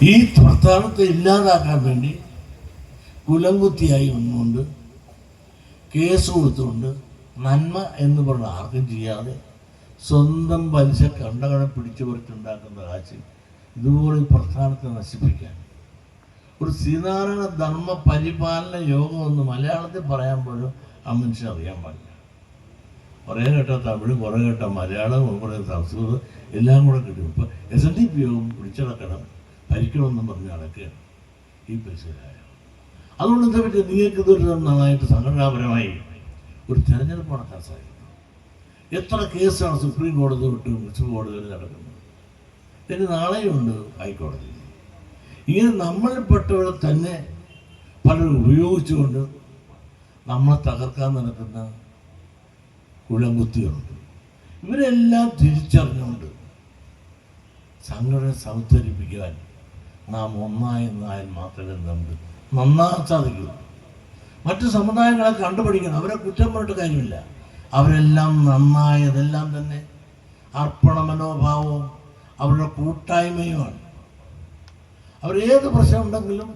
ഈ പ്രസ്ഥാനത്തെ ഇല്ലാതാക്കാൻ വേണ്ടി കുലംകുത്തിയായി വന്നുകൊണ്ട് കേസ് കൊടുത്തുകൊണ്ട് നന്മ എന്ന് പറഞ്ഞ ആർക്കും ചെയ്യാതെ സ്വന്തം പലിശ കണ്ടകണം പിടിച്ചു പറിച്ചുണ്ടാക്കുന്ന കാശ് ഇതുപോലെ ഈ പ്രസ്ഥാനത്തെ നശിപ്പിക്കാൻ ഒരു ശ്രീനാരായണ ധർമ്മ പരിപാലന യോഗം എന്ന് മലയാളത്തിൽ പറയാൻ പോലും ആ മനുഷ്യൻ അറിയാൻ പാടില്ല. കുറേ കേട്ട തമിഴ്, കുറേ കേട്ട മലയാളം, കുറേ സംസ്കൃതം എല്ലാം കൂടെ കിട്ടും. ഇപ്പം SNDP യോഗം പിടിച്ചടക്കണം, ഭരിക്കണമെന്നും പറഞ്ഞ് നടക്കുകയാണ് ഈ പരിസരമായ. അതുകൊണ്ട് എന്താ പറ്റുക, നിങ്ങൾക്ക് ഇതൊരു നന്നായിട്ട് സംഘടനാപരമായി ഒരു തെരഞ്ഞെടുപ്പ് നടത്താൻ സാധിക്കും. എത്ര കേസാണ് സുപ്രീം കോടതി വിട്ട് മുനിസിപ്പൽ കോടതിയിൽ നടക്കുന്നത്, പിന്നെ നാളെയുണ്ട് ഹൈക്കോടതി. ഇങ്ങനെ നമ്മളിൽപ്പെട്ടവരെ തന്നെ പലരും ഉപയോഗിച്ചുകൊണ്ട് നമ്മളെ തകർക്കാൻ നടക്കുന്ന കുലംകുത്തികളുണ്ട്. ഇവരെല്ലാം തിരിച്ചറിഞ്ഞുകൊണ്ട് സംഘടന സംസ്കരിപ്പിക്കാൻ നാം ഒന്നായെന്നായാൽ മാത്രമേ നമുക്ക് നന്നാകാൻ സാധിക്കൂ. മറ്റു സമുദായങ്ങളെ കണ്ടുപിടിക്കണം, അവരെ കുറ്റം പറഞ്ഞിട്ട് കാര്യമില്ല. അവരെല്ലാം നന്നായതെല്ലാം തന്നെ അർപ്പണ മനോഭാവവും അവരുടെ കൂട്ടായ്മയുമാണ്. അവരേത് പ്രശ്നമുണ്ടെങ്കിലും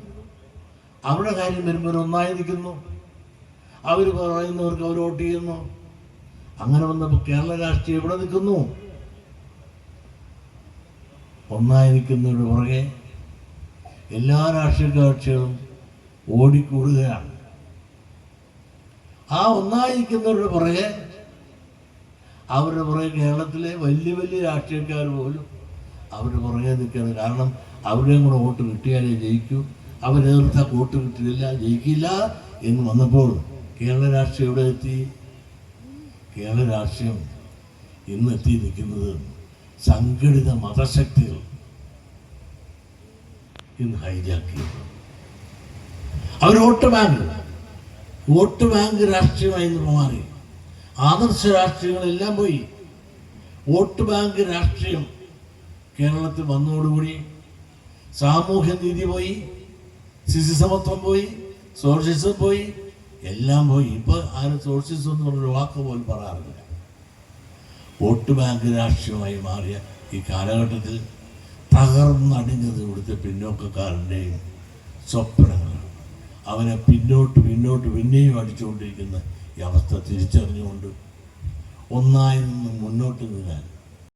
അവരുടെ കാര്യം വരുമ്പോൾ ഒന്നായി നിൽക്കുന്നു, അവർ പറയുന്നവർക്ക് അവർ വോട്ട് ചെയ്യുന്നു. അങ്ങനെ വന്നപ്പോൾ കേരള രാഷ്ട്രീയം എവിടെ നിൽക്കുന്നു? ഒന്നായി നിൽക്കുന്നവരുടെ പുറകെ എല്ലാ രാഷ്ട്രീയ കക്ഷികളും ഓടിക്കൂടുകയാണ്. ആ ഒന്നായി നിൽക്കുന്നവരുടെ പുറകെ അവരുടെ പുറകെ കേരളത്തിലെ വലിയ വലിയ രാഷ്ട്രീയക്കാർ പോലും അവരുടെ പുറകെ നിൽക്കുകയാണ്. കാരണം അവരുടെയും കൂടെ വോട്ട് കിട്ടിയാലേ ജയിക്കൂ, അവരെതിർത്ത വോട്ട് കിട്ടിയില്ല, ജയിക്കില്ല എന്ന് വന്നപ്പോൾ കേരള രാഷ്ട്രീയം എവിടെ എത്തി? കേരള രാഷ്ട്രീയം ഇന്ന് എത്തി നിൽക്കുന്നത് സംഘടിത മതശക്തികൾ ഇന്ന് ഹൈജാക്കി. അവർ വോട്ട് ബാങ്ക് രാഷ്ട്രീയമായി ഇന്ന് മാറി. ആദർശ രാഷ്ട്രീയങ്ങളെല്ലാം പോയി. വോട്ട് ബാങ്ക് രാഷ്ട്രീയം കേരളത്തിൽ വന്നതോടുകൂടി സാമൂഹ്യനീതി പോയി, ശിശുസമത്വം പോയി, സോഷ്യലിസം പോയി, എല്ലാം പോയി. ഇപ്പോൾ ആരും സോഷ്യലിസം എന്ന് പറഞ്ഞൊരു വാക്ക് പോലും പറയാറില്ല. വോട്ട് ബാങ്ക് രാഷ്ട്രീയമായി മാറിയ ഈ കാലഘട്ടത്തിൽ തകർന്നടിഞ്ഞത് ഇവിടുത്തെ പിന്നോക്കക്കാരൻ്റെയും സ്വപ്നങ്ങളാണ്. അവനെ പിന്നോട്ട് പിന്നെയും അടിച്ചുകൊണ്ടിരിക്കുന്ന ഈ അവസ്ഥ തിരിച്ചറിഞ്ഞുകൊണ്ട് ഒന്നായി നിന്ന് മുന്നോട്ട് നിൽക്കാൻ